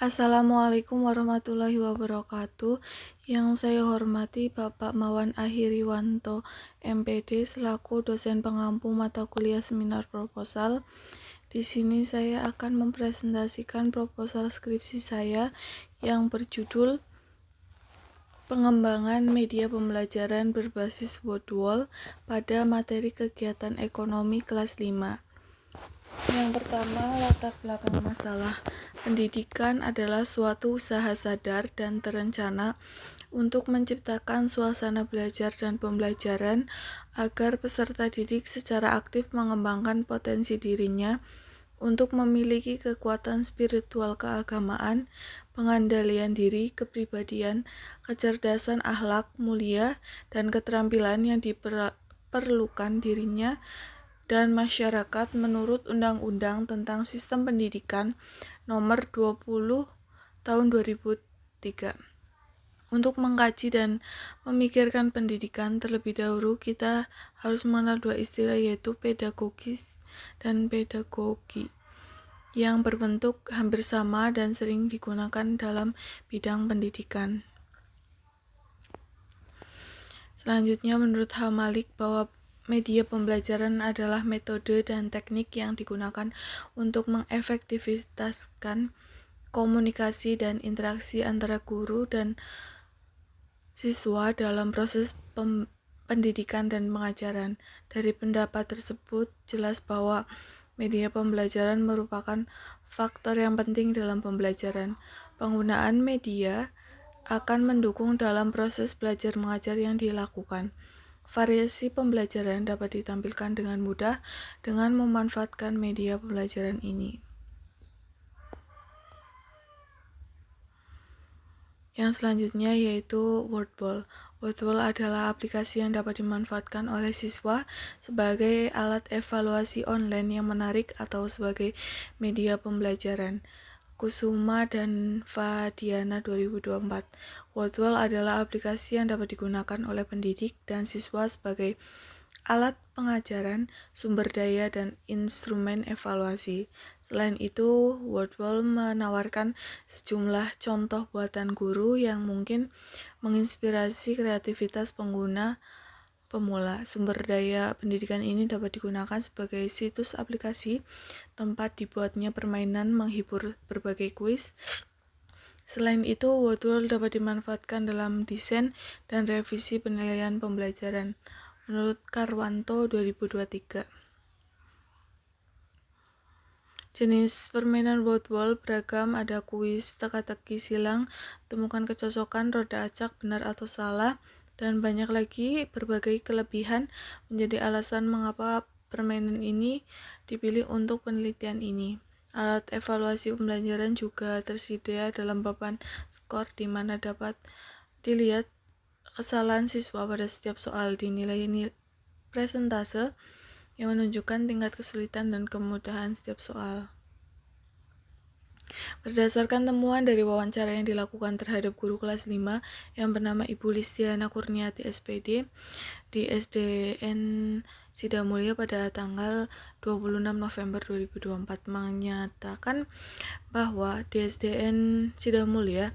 Assalamualaikum warahmatullahi wabarakatuh. Yang saya hormati Bapak Mawan Ahiriwanto, MPD selaku dosen pengampu mata kuliah seminar proposal. Di sini saya akan mempresentasikan proposal skripsi saya yang berjudul Pengembangan Media Pembelajaran Berbasis Wordwall pada materi kegiatan ekonomi kelas 5. Yang pertama, latar belakang masalah. Pendidikan adalah suatu usaha sadar dan terencana untuk menciptakan suasana belajar dan pembelajaran agar peserta didik secara aktif mengembangkan potensi dirinya untuk memiliki kekuatan spiritual keagamaan, pengendalian diri, kepribadian, kecerdasan akhlak mulia, dan keterampilan yang diperlukan dirinya dan masyarakat menurut Undang-Undang tentang Sistem Pendidikan Nomor 20 Tahun 2003. Untuk mengkaji dan memikirkan pendidikan, terlebih dahulu kita harus mengenal dua istilah, yaitu pedagogis dan pedagogi, yang berbentuk hampir sama dan sering digunakan dalam bidang pendidikan. Selanjutnya, menurut Hamalik bahwa media pembelajaran adalah metode dan teknik yang digunakan untuk mengefektivitaskan komunikasi dan interaksi antara guru dan siswa dalam proses pendidikan dan pengajaran. Dari pendapat tersebut, jelas bahwa media pembelajaran merupakan faktor yang penting dalam pembelajaran. Penggunaan media akan mendukung dalam proses belajar mengajar yang dilakukan. Variasi pembelajaran dapat ditampilkan dengan mudah dengan memanfaatkan media pembelajaran ini. Yang selanjutnya yaitu Wordwall. Wordwall adalah aplikasi yang dapat dimanfaatkan oleh siswa sebagai alat evaluasi online yang menarik atau sebagai media pembelajaran. Kusuma dan Fadiana 2024. Wordwall adalah aplikasi yang dapat digunakan oleh pendidik dan siswa sebagai alat pengajaran, sumber daya, dan instrumen evaluasi. Selain itu, Wordwall menawarkan sejumlah contoh buatan guru yang mungkin menginspirasi kreativitas pengguna pemula. Sumber daya pendidikan ini dapat digunakan sebagai situs aplikasi, tempat dibuatnya permainan menghibur berbagai kuis. Selain itu, Wordwall dapat dimanfaatkan dalam desain dan revisi penilaian pembelajaran. Menurut Karwanto 2023. Jenis permainan Wordwall beragam, ada kuis, teka-teki, silang, temukan kecocokan, roda acak, benar atau salah, dan banyak lagi. Berbagai kelebihan menjadi alasan mengapa permainan ini dipilih untuk penelitian ini. Alat evaluasi pembelajaran juga tersedia dalam papan skor di mana dapat dilihat kesalahan siswa pada setiap soal, dinilai presentase yang menunjukkan tingkat kesulitan dan kemudahan setiap soal. Berdasarkan temuan dari wawancara yang dilakukan terhadap guru kelas 5 yang bernama Ibu Listiana Kurniati SPD di SDN Sidamulya pada tanggal 26 November 2024 menyatakan bahwa di SDN Sidamulya,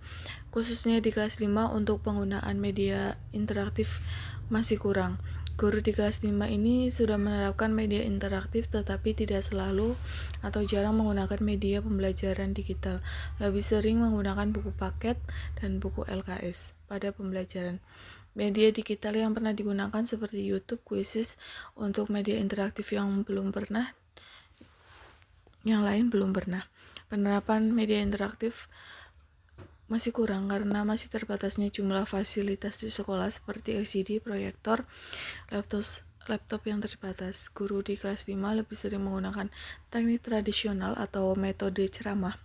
khususnya di kelas 5, untuk penggunaan media interaktif masih kurang. Guru di kelas 5 ini sudah menerapkan media interaktif tetapi tidak selalu atau jarang menggunakan media pembelajaran digital. Lebih sering menggunakan buku paket dan buku LKS pada pembelajaran. Media digital yang pernah digunakan seperti YouTube, Quizzes. Untuk media interaktif yang lain belum pernah. Penerapan media interaktif masih kurang karena masih terbatasnya jumlah fasilitas di sekolah seperti LCD, proyektor, laptop yang terbatas. Guru di kelas 5 lebih sering menggunakan teknik tradisional atau metode ceramah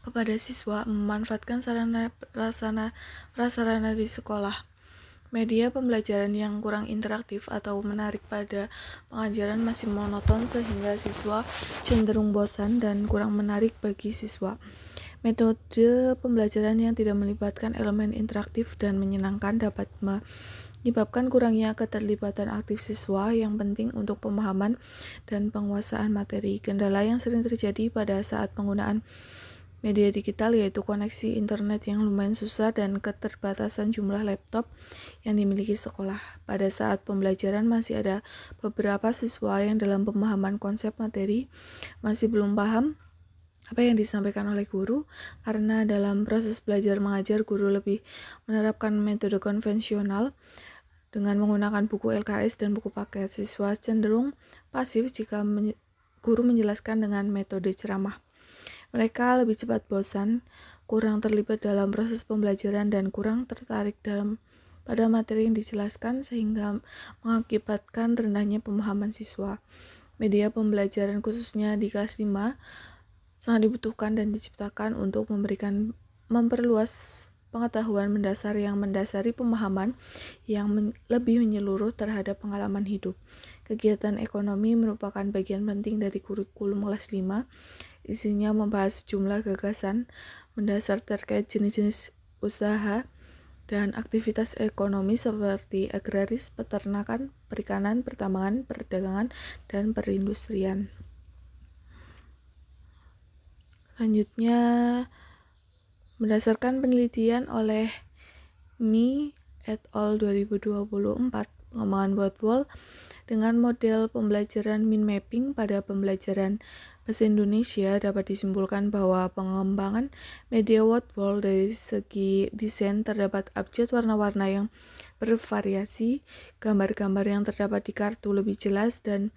kepada siswa, memanfaatkan prasarana di sekolah. Media pembelajaran yang kurang interaktif atau menarik pada pengajaran masih monoton sehingga siswa cenderung bosan dan kurang menarik bagi siswa. Metode pembelajaran yang tidak melibatkan elemen interaktif dan menyenangkan dapat menyebabkan kurangnya keterlibatan aktif siswa yang penting untuk pemahaman dan penguasaan materi. Kendala yang sering terjadi pada saat penggunaan media digital yaitu koneksi internet yang lumayan susah dan keterbatasan jumlah laptop yang dimiliki sekolah. Pada saat pembelajaran masih ada beberapa siswa yang dalam pemahaman konsep materi masih belum paham apa yang disampaikan oleh guru, karena dalam proses belajar mengajar guru lebih menerapkan metode konvensional dengan menggunakan buku LKS dan buku paket. Siswa cenderung pasif jika guru menjelaskan dengan metode ceramah. Mereka lebih cepat bosan, kurang terlibat dalam proses pembelajaran, dan kurang tertarik pada materi yang dijelaskan, sehingga mengakibatkan rendahnya pemahaman siswa. Media pembelajaran khususnya di kelas 5 sangat dibutuhkan dan diciptakan untuk memperluas pengetahuan mendasar yang mendasari pemahaman yang lebih menyeluruh terhadap pengalaman hidup. Kegiatan ekonomi merupakan bagian penting dari kurikulum kelas 5. Isinya membahas sejumlah gagasan mendasar terkait jenis-jenis usaha dan aktivitas ekonomi seperti agraris, peternakan, perikanan, pertambangan, perdagangan, dan perindustrian. Selanjutnya, berdasarkan penelitian oleh Mi et al. 2024, pengembangan WordWall dengan model pembelajaran mind mapping pada pembelajaran bahasa Indonesia dapat disimpulkan bahwa pengembangan media WordWall dari segi desain terdapat abjad warna-warna yang bervariasi, gambar-gambar yang terdapat di kartu lebih jelas dan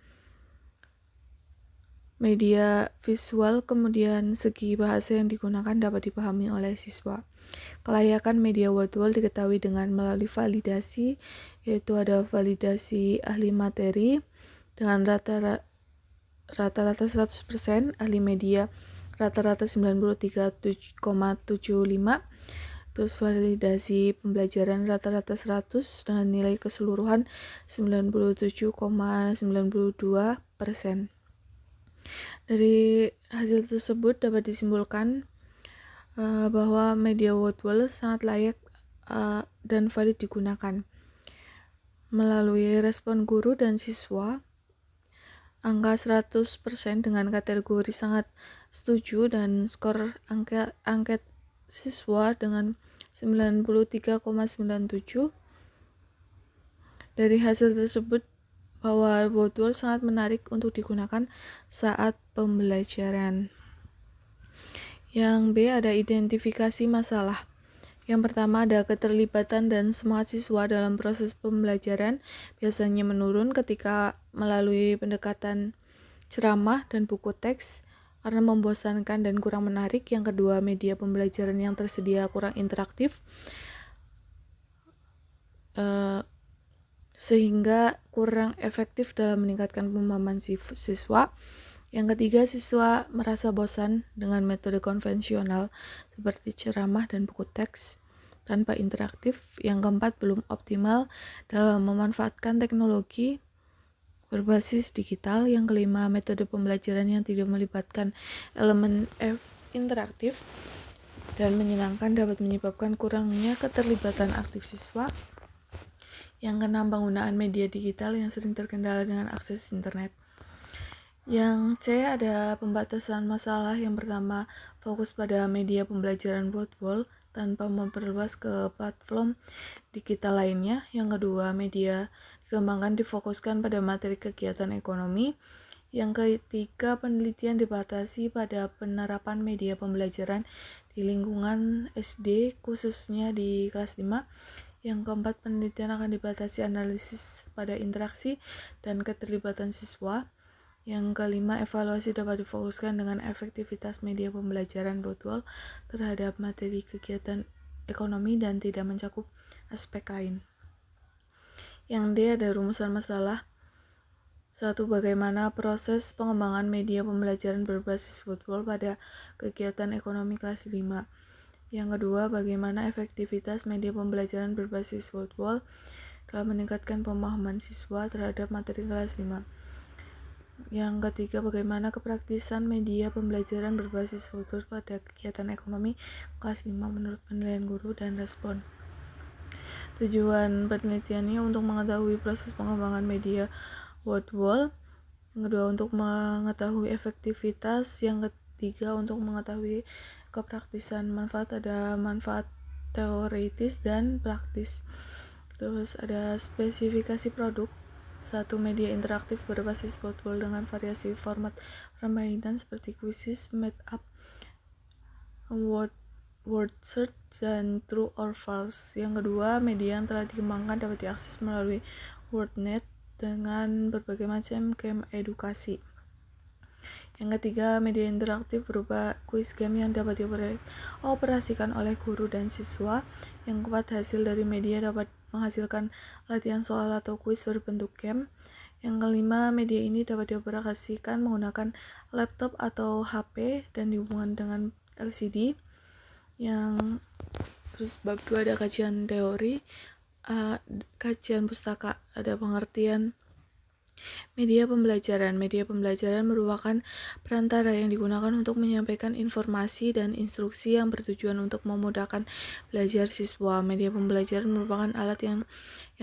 media visual, kemudian segi bahasa yang digunakan dapat dipahami oleh siswa. Kelayakan media WordWall diketahui dengan melalui validasi, yaitu ada validasi ahli materi dengan rata-rata 100%, ahli media rata-rata 93,75, terus validasi pembelajaran rata-rata 100 dengan nilai keseluruhan 97,92%. Dari hasil tersebut dapat disimpulkan bahwa media WordWall sangat layak dan valid digunakan. Melalui respon guru dan siswa, angka 100% dengan kategori sangat setuju dan skor angket siswa dengan 93,97. Dari hasil tersebut bahwa WordWall sangat menarik untuk digunakan saat pembelajaran. Yang B ada identifikasi masalah. Yang pertama ada keterlibatan dan semangat siswa dalam proses pembelajaran biasanya menurun ketika melalui pendekatan ceramah dan buku teks karena membosankan dan kurang menarik. Yang kedua, media pembelajaran yang tersedia kurang interaktif sehingga kurang efektif dalam meningkatkan pemahaman siswa. Yang ketiga, siswa merasa bosan dengan metode konvensional seperti ceramah dan buku teks tanpa interaktif. Yang keempat, belum optimal dalam memanfaatkan teknologi berbasis digital. Yang kelima, metode pembelajaran yang tidak melibatkan elemen interaktif dan menyenangkan dapat menyebabkan kurangnya keterlibatan aktif siswa. Yang keenam, penggunaan media digital yang sering terkendala dengan akses internet. Yang C ada pembatasan masalah. Yang pertama, fokus pada media pembelajaran WordWall tanpa memperluas ke platform digital lainnya. Yang kedua, media dikembangkan difokuskan pada materi kegiatan ekonomi. Yang ketiga, penelitian dibatasi pada penerapan media pembelajaran di lingkungan SD, khususnya di kelas 5. Yang keempat, penelitian akan dibatasi analisis pada interaksi dan keterlibatan siswa. Yang kelima, evaluasi dapat difokuskan dengan efektivitas media pembelajaran WordWall terhadap materi kegiatan ekonomi dan tidak mencakup aspek lain. Yang D ada rumusan masalah. 1. Bagaimana proses pengembangan media pembelajaran berbasis WordWall pada kegiatan ekonomi kelas 5. Yang kedua, bagaimana efektivitas media pembelajaran berbasis WordWall dalam meningkatkan pemahaman siswa terhadap materi kelas 5. Yang ketiga, bagaimana kepraktisan media pembelajaran berbasis WordWall pada kegiatan ekonomi kelas 5 menurut penilaian guru dan respon. Tujuan penelitiannya untuk mengetahui proses pengembangan media WordWall. Yang kedua, untuk mengetahui efektivitas. Yang 3 untuk mengetahui kepraktisan manfaat, ada manfaat teoritis dan praktis. Terus ada spesifikasi produk. Satu, media interaktif berbasis word dengan variasi format permainan seperti quizzes, made up, word search, dan true or false. Yang kedua, media yang telah dikembangkan dapat diakses melalui WordNet dengan berbagai macam game edukasi. Yang ketiga, media interaktif berupa quiz game yang dapat dioperasikan oleh guru dan siswa. Yang keempat, hasil dari media dapat menghasilkan latihan soal atau kuis berbentuk game. Yang kelima, media ini dapat dioperasikan menggunakan laptop atau HP dan dihubungkan dengan LCD. Yang terus bab 2 ada kajian teori, kajian pustaka, ada pengertian media pembelajaran. Media pembelajaran merupakan perantara yang digunakan untuk menyampaikan informasi dan instruksi yang bertujuan untuk memudahkan belajar siswa. Media pembelajaran merupakan alat yang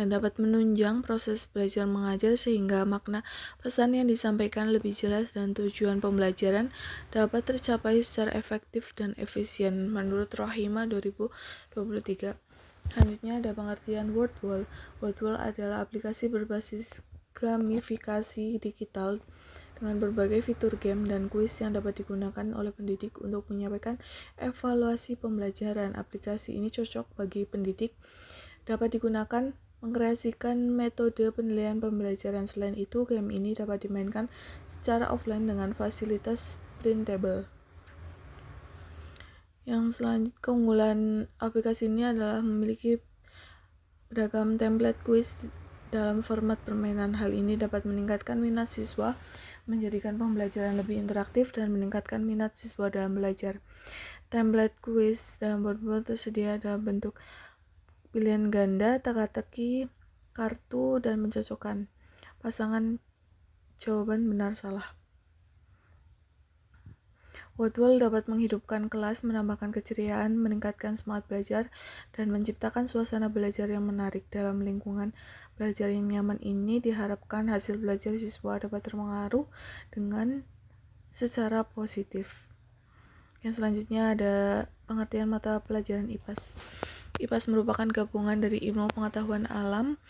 dapat menunjang proses belajar mengajar sehingga makna pesan yang disampaikan lebih jelas dan tujuan pembelajaran dapat tercapai secara efektif dan efisien menurut Rohima 2023. Selanjutnya ada pengertian WordWall. WordWall adalah aplikasi berbasis gamifikasi digital dengan berbagai fitur game dan kuis yang dapat digunakan oleh pendidik untuk menyampaikan evaluasi pembelajaran. Aplikasi ini cocok bagi pendidik, dapat digunakan mengkreasikan metode penilaian pembelajaran. Selain itu, game ini dapat dimainkan secara offline dengan fasilitas printable. Yang selanjutnya, keunggulan aplikasi ini adalah memiliki beragam template quiz dalam format permainan. Hal ini dapat meningkatkan minat siswa, menjadikan pembelajaran lebih interaktif, dan meningkatkan minat siswa dalam belajar. Template quiz dalam WordWall tersedia dalam bentuk pilihan ganda, teka-teki, kartu, dan mencocokkan pasangan jawaban benar salah. WordWall dapat menghidupkan kelas, menambahkan keceriaan, meningkatkan semangat belajar, dan menciptakan suasana belajar yang menarik. Dalam lingkungan belajar yang nyaman ini, diharapkan hasil belajar siswa dapat terpengaruh dengan secara positif. Yang selanjutnya ada pengertian mata pelajaran IPAS. IPAS merupakan gabungan dari ilmu pengetahuan alam,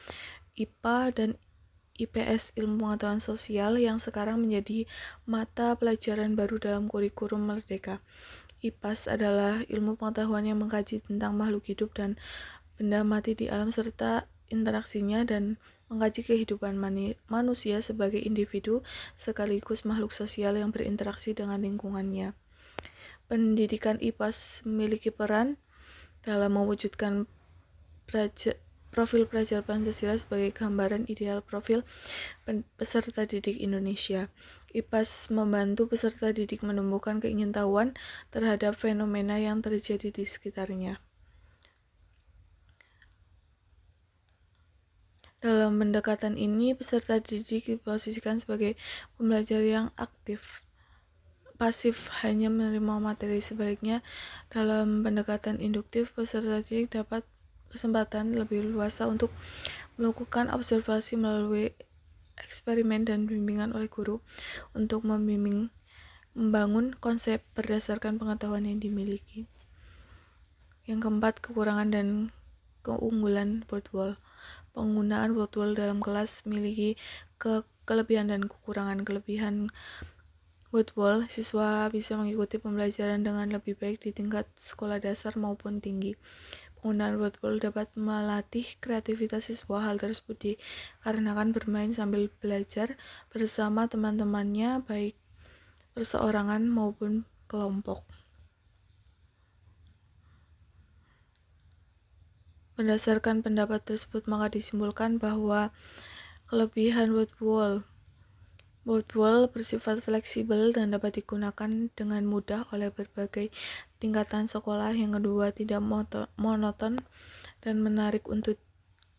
IPA, dan IPS, ilmu pengetahuan sosial, yang sekarang menjadi mata pelajaran baru dalam kurikulum Merdeka. IPAS adalah ilmu pengetahuan yang mengkaji tentang makhluk hidup dan benda mati di alam serta interaksinya, dan mengkaji kehidupan manusia sebagai individu sekaligus makhluk sosial yang berinteraksi dengan lingkungannya. Pendidikan IPAS memiliki peran dalam mewujudkan profil pelajar Pancasila sebagai gambaran ideal profil peserta didik Indonesia. IPAS membantu peserta didik menumbuhkan keingintahuan terhadap fenomena yang terjadi di sekitarnya. Dalam pendekatan ini, peserta didik diposisikan sebagai pembelajar yang aktif, pasif hanya menerima materi. Sebaliknya, dalam pendekatan induktif, peserta didik dapat kesempatan lebih luas untuk melakukan observasi melalui eksperimen dan bimbingan oleh guru untuk membangun konsep berdasarkan pengetahuan yang dimiliki. Yang keempat, kekurangan dan keunggulan WordWall. Penggunaan WordWall dalam kelas memiliki kelebihan dan kekurangan. Kelebihan WordWall, siswa bisa mengikuti pembelajaran dengan lebih baik di tingkat sekolah dasar maupun tinggi. Penggunaan WordWall dapat melatih kreativitas siswa. Hal tersebut dikarenakan bermain sambil belajar bersama teman-temannya, baik perseorangan maupun kelompok. Berdasarkan pendapat tersebut, maka disimpulkan bahwa kelebihan WordWall bersifat fleksibel dan dapat digunakan dengan mudah oleh berbagai tingkatan sekolah. Yang kedua, tidak monoton dan menarik untuk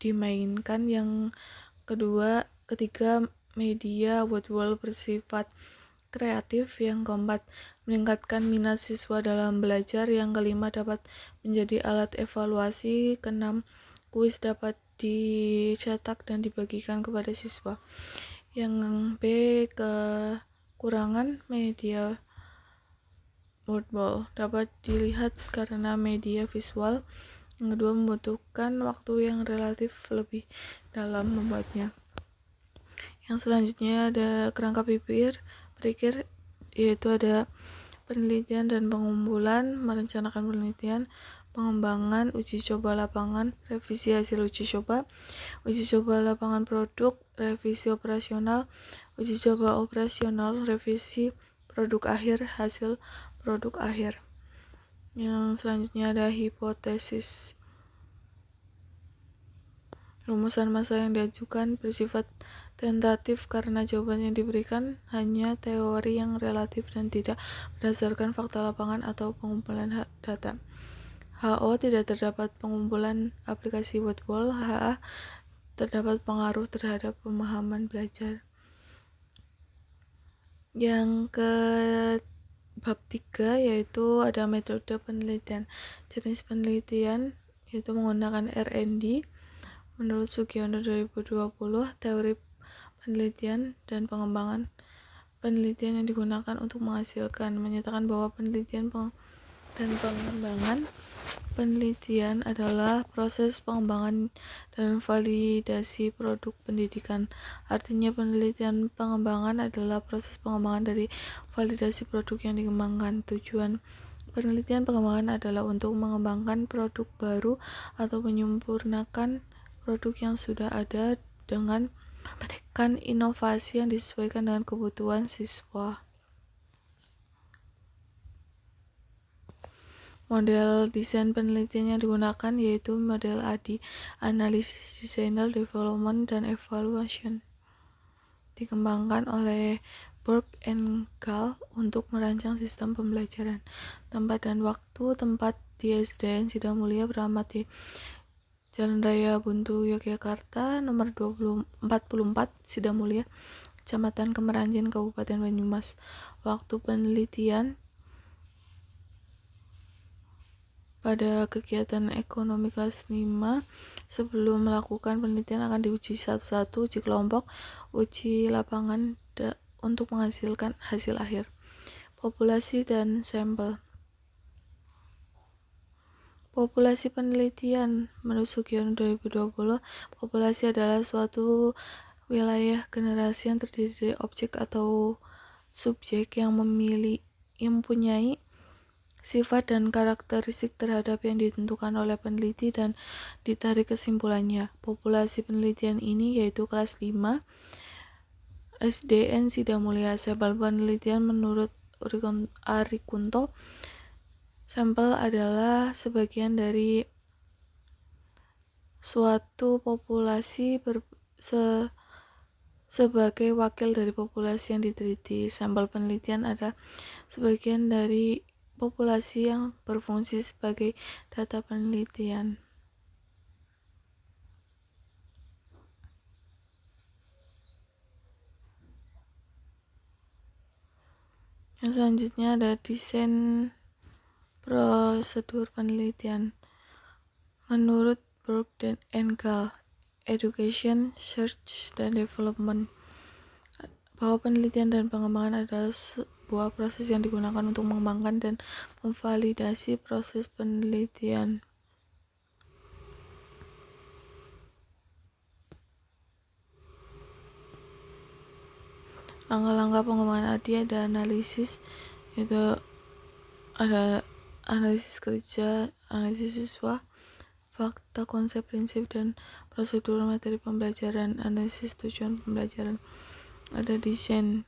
dimainkan. Yang ketiga, media WordWall bersifat kreatif. Yang keempat, meningkatkan minat siswa dalam belajar. Yang kelima, dapat menjadi alat evaluasi. Keenam, kuis dapat dicetak dan dibagikan kepada siswa. Yang B, kekurangan media Wordwall dapat dilihat karena media visual. Yang kedua, membutuhkan waktu yang relatif lebih dalam membuatnya. Yang selanjutnya ada kerangka berpikir, yaitu ada penelitian dan pengumpulan, merencanakan penelitian, pengembangan, uji coba lapangan, revisi hasil uji coba lapangan produk, revisi operasional, uji coba operasional, revisi produk akhir, hasil produk akhir. Yang selanjutnya ada hipotesis. Rumusan masa yang diajukan bersifat tentatif karena jawaban yang diberikan hanya teori yang relatif dan tidak berdasarkan fakta lapangan atau pengumpulan data. HO tidak terdapat pengumpulan aplikasi Wordwall. HA terdapat pengaruh terhadap pemahaman belajar. Yang ke bab 3 yaitu ada metode penelitian. Jenis penelitian yaitu menggunakan R&D. Menurut Sugiono 2020, teori penelitian dan pengembangan penelitian yang digunakan untuk menghasilkan menyatakan bahwa penelitian dan pengembangan penelitian adalah proses pengembangan dan validasi produk pendidikan. Artinya penelitian pengembangan adalah proses pengembangan dari validasi produk yang dikembangkan. Tujuan penelitian pengembangan adalah untuk mengembangkan produk baru atau menyempurnakan produk yang sudah ada dengan memberikan inovasi yang disesuaikan dengan kebutuhan siswa. Model desain penelitian yang digunakan yaitu model ADI, Analysis, Design, Development, dan Evaluation. Dikembangkan oleh Burke and Gall untuk merancang sistem pembelajaran. Tempat dan waktu, tempat di SDN Sidamulia Beramat di Jalan Raya Buntu, Yogyakarta, nomor 44, Sidamulia, Kecamatan Kemeranjen, Kabupaten Banyumas. Waktu penelitian pada kegiatan ekonomi kelas 5, sebelum melakukan penelitian akan diuji satu-satu, uji kelompok, uji lapangan untuk menghasilkan hasil akhir. Populasi dan sampel. Populasi penelitian. Menurut Sugiono 2020, populasi adalah suatu wilayah generasi yang terdiri dari objek atau subjek yang mempunyai sifat dan karakteristik terhadap yang ditentukan oleh peneliti dan ditarik kesimpulannya. Populasi penelitian ini yaitu kelas 5 SDN Sidamulia. Sampel penelitian menurut Arikunto, sampel adalah sebagian dari suatu populasi sebagai wakil dari populasi yang diteliti. Sampel penelitian adalah sebagian dari populasi yang berfungsi sebagai data penelitian. Yang selanjutnya ada desain prosedur penelitian. Menurut Burke and Gall, Education, Search, dan Development, bahwa penelitian dan pengembangan adalah sebuah proses yang digunakan untuk mengembangkan dan memvalidasi proses penelitian. Langkah-langkah pengembangan ADI ada analisis, yaitu ada analisis kerja, analisis siswa, fakta, konsep, prinsip, dan prosedur materi pembelajaran, analisis tujuan pembelajaran. Ada desain.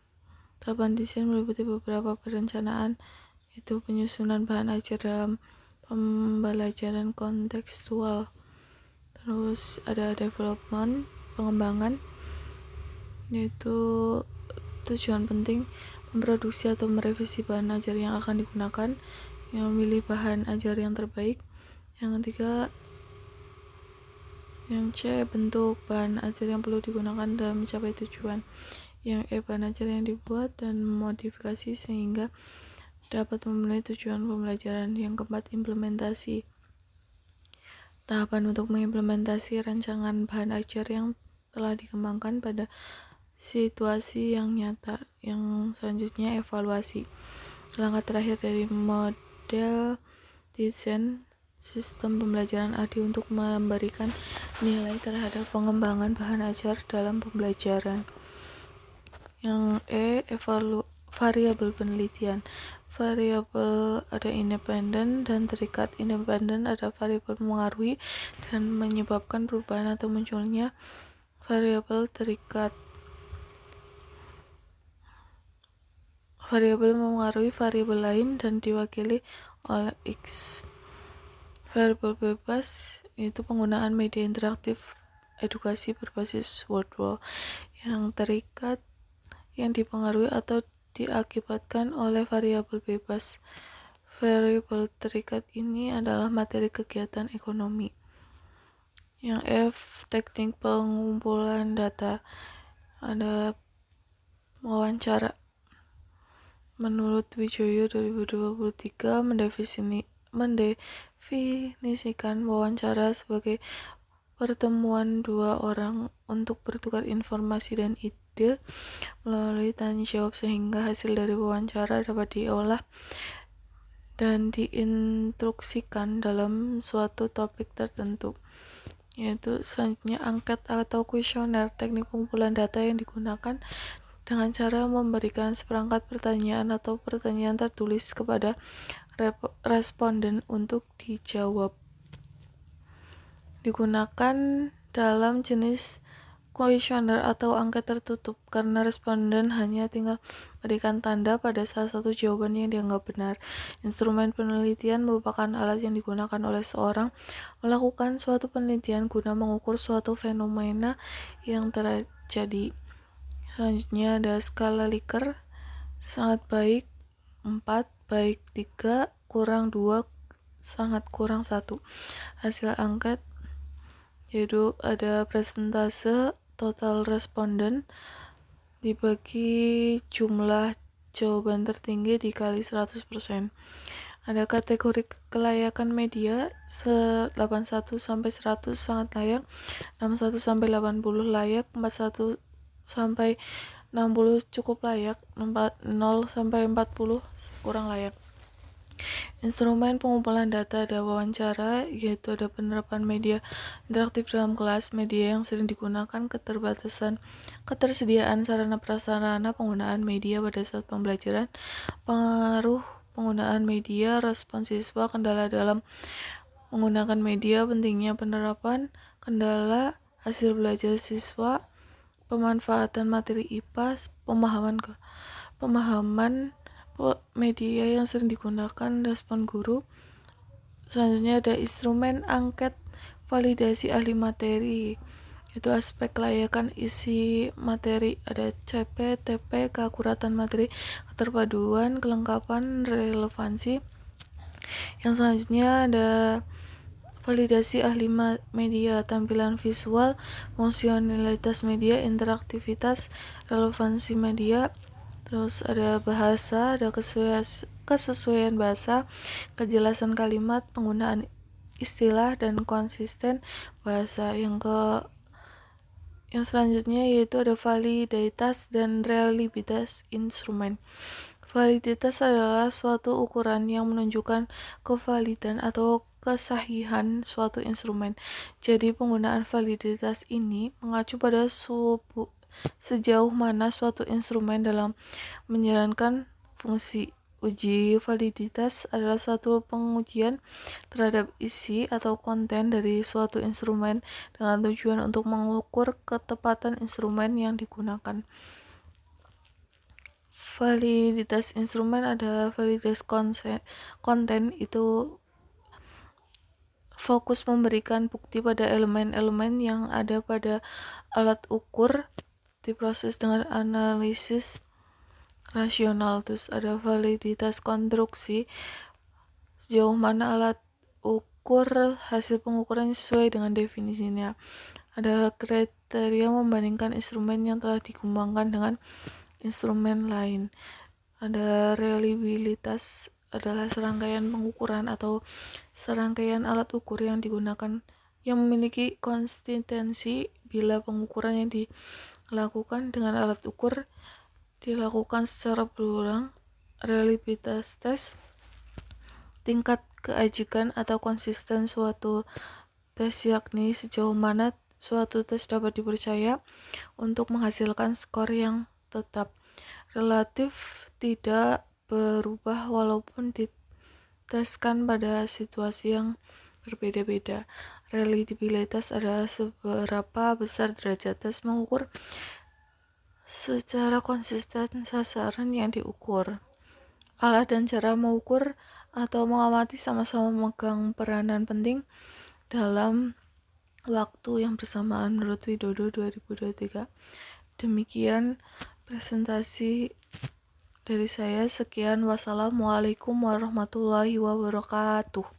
Tahapan desain meliputi beberapa perencanaan, yaitu penyusunan bahan ajar dalam pembelajaran kontekstual. Terus ada development, pengembangan, yaitu tujuan penting memproduksi atau merevisi bahan ajar yang akan digunakan, yang memilih bahan ajar yang terbaik. Yang ketiga, yang C, bentuk bahan ajar yang perlu digunakan dalam mencapai tujuan. Yang E, bahan ajar yang dibuat dan modifikasi sehingga dapat memenuhi tujuan pembelajaran. Yang keempat, implementasi. Tahapan untuk mengimplementasi rancangan bahan ajar yang telah dikembangkan pada situasi yang nyata. Yang selanjutnya, evaluasi. Langkah terakhir dari model desain sistem pembelajaran ADI untuk memberikan nilai terhadap pengembangan bahan ajar dalam pembelajaran. Yang variabel penelitian. Variabel ada independen dan terikat. Independen ada variabel mengaruhi dan menyebabkan perubahan atau munculnya variabel terikat. Variabel memengaruhi variabel lain dan diwakili oleh X. Variabel bebas yaitu penggunaan media interaktif edukasi berbasis word wall. Yang terikat yang dipengaruhi atau diakibatkan oleh variabel bebas. Variabel terikat ini adalah materi kegiatan ekonomi. Yang F, teknik pengumpulan data. Ada wawancara. Menurut Wijoyo 2023 mendefinisikan wawancara sebagai pertemuan dua orang untuk bertukar informasi dan ide melalui tanya jawab sehingga hasil dari wawancara dapat diolah dan diinstruksikan dalam suatu topik tertentu. Yaitu selanjutnya angket atau kuesioner, teknik pengumpulan data yang digunakan dengan cara memberikan seperangkat pertanyaan atau pertanyaan tertulis kepada responden untuk dijawab. Digunakan dalam jenis kuesioner atau angket tertutup karena responden hanya tinggal memberikan tanda pada salah satu jawaban yang dianggap benar. Instrumen penelitian merupakan alat yang digunakan oleh seorang melakukan suatu penelitian guna mengukur suatu fenomena yang terjadi. Selanjutnya ada skala Likert, sangat baik 4, baik 3, kurang 2, sangat kurang 1. Hasil angket yaitu ada presentase total responden dibagi jumlah jawaban tertinggi dikali 100%. Ada kategori kelayakan media 81 sampai 100 sangat layak, 61 sampai 80 layak, 41 sampai 60 cukup layak, 0 sampai 40 kurang layak. Instrumen pengumpulan data ada wawancara, yaitu ada penerapan media interaktif dalam kelas, media yang sering digunakan, ketersediaan sarana prasarana penggunaan media pada saat pembelajaran, pengaruh penggunaan media, respon siswa, kendala dalam menggunakan media, pentingnya penerapan, kendala hasil belajar siswa, pemanfaatan materi IPA, pemahaman media yang sering digunakan, respon guru. Selanjutnya ada instrumen angket validasi ahli materi, itu aspek kelayakan isi materi, ada CP, TP, keakuratan materi, keterpaduan, kelengkapan, relevansi. Yang selanjutnya ada validasi ahli media, tampilan visual, fungsionalitas media, interaktivitas, relevansi media. Terus ada bahasa, ada kesesuaian bahasa, kejelasan kalimat, penggunaan istilah, dan konsisten bahasa. Yang selanjutnya yaitu ada validitas dan reliabilitas instrumen. Validitas adalah suatu ukuran yang menunjukkan kevalidan atau kesahihan suatu instrumen. Jadi penggunaan validitas ini mengacu pada sejauh mana suatu instrumen dalam menjalankan fungsi. Uji validitas adalah suatu pengujian terhadap isi atau konten dari suatu instrumen dengan tujuan untuk mengukur ketepatan instrumen yang digunakan. Validitas instrumen ada validitas konten, itu fokus memberikan bukti pada elemen-elemen yang ada pada alat ukur, diproses dengan analisis rasional. Terus ada validitas konstruksi, sejauh mana alat ukur hasil pengukuran sesuai dengan definisinya. Ada kriteria membandingkan instrumen yang telah dikembangkan dengan instrumen lain. Ada reliabilitas, adalah serangkaian pengukuran atau serangkaian alat ukur yang digunakan yang memiliki konsistensi bila pengukuran yang dilakukan dengan alat ukur dilakukan secara berulang reliabilitas tes, tingkat keajikan atau konsisten suatu tes, yakni sejauh mana suatu tes dapat dipercaya untuk menghasilkan skor yang tetap. Relatif tidak berubah walaupun diteskan pada situasi yang berbeda-beda. Reliabilitas adalah seberapa besar derajat tes mengukur secara konsisten sasaran yang diukur. Alat dan cara mengukur atau mengamati sama-sama memegang peranan penting dalam waktu yang bersamaan menurut Widodo 2023. Demikian presentasi dari saya. Sekian, wassalamualaikum warahmatullahi wabarakatuh.